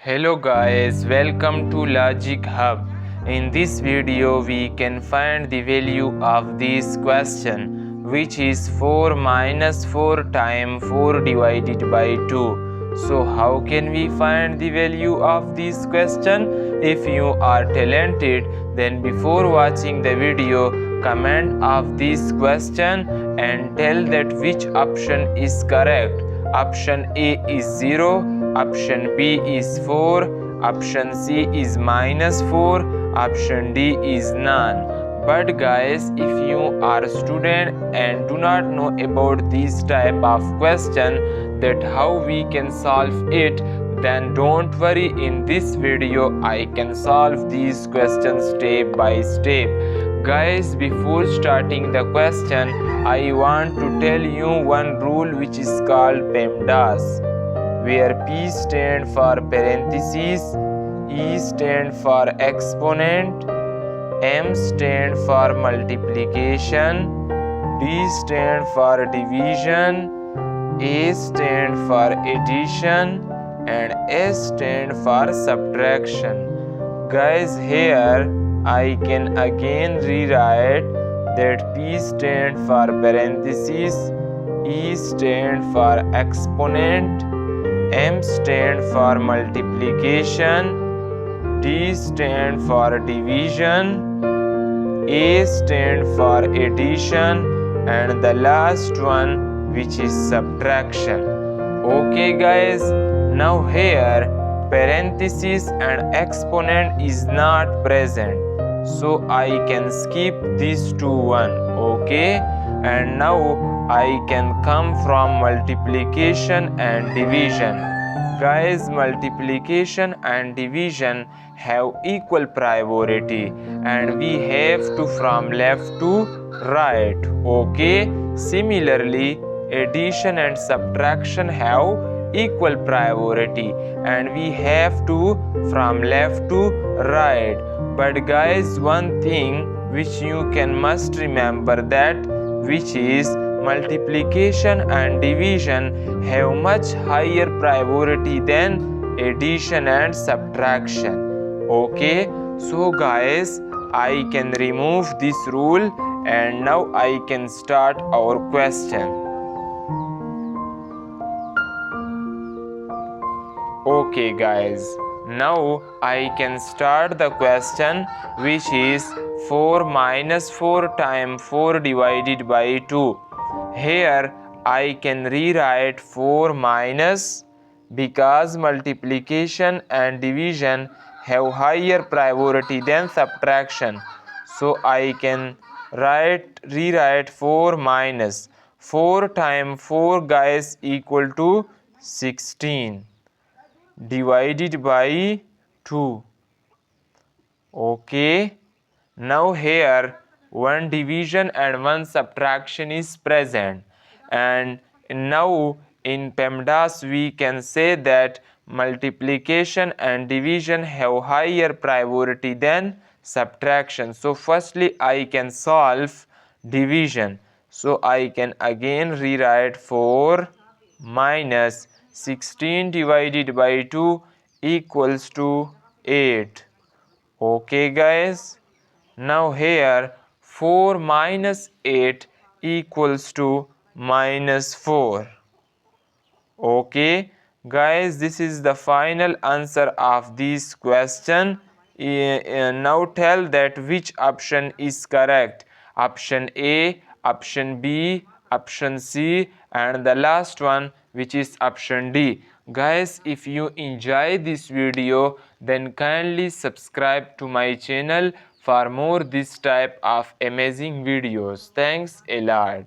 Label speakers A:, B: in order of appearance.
A: Hello guys, welcome to Logic Hub. In this video we can find the value of this question, which is 4 minus 4 times 4 divided by 2. So how can we find the value of this question? If you are talented, then before watching the video, comment of this question and tell that which option is correct. Option A is 0, option B is 4, option C is minus 4, option D is none. But guys, if you are a student and do not know about this type of question, that how we can solve it, then don't worry, in this video I can solve these questions step by step. Guys, before starting the question, I want to tell you one rule which is called PEMDAS, where P stand for parentheses, E stand for exponent, M stand for multiplication, D stand for division, A stand for addition, and S stand for subtraction. Guys, here I can again rewrite that P stand for parentheses, E stand for exponent, M stand for multiplication, D stand for division, A stand for addition, and the last one which is subtraction. Okay guys, now here parenthesis and exponent is not present, so I can skip this to one. Okay, and now I can come from multiplication and division. Guys, multiplication and division have equal priority and we have to from left to right. Okay, similarly addition and subtraction have equal priority and we have to from left to right. But guys, one thing which you can must remember, that which is multiplication and division have much higher priority than addition and subtraction. Okay, so guys, I can remove this rule and now I can start our question. Okay guys, now I can start the question, which is 4 minus 4 times 4 divided by 2. Here I can rewrite 4 minus, because multiplication and division have higher priority than subtraction. So I can rewrite 4 minus 4 times 4 guys equal to 16 divided by 2. Okay, now here one division and one subtraction is present, and now in PEMDAS we can say that multiplication and division have higher priority than subtraction. So firstly I can solve division, so I can again rewrite 4 minus 16 divided by 2 equals to 8. Okay guys, now here 4 minus 8 equals to minus 4. Okay guys, this is the final answer of this question. Now tell that which option is correct. Option A, option B, option C, and the last one which is option D. Guys, if you enjoy this video, then kindly subscribe to my channel for more this type of amazing videos. Thanks a lot.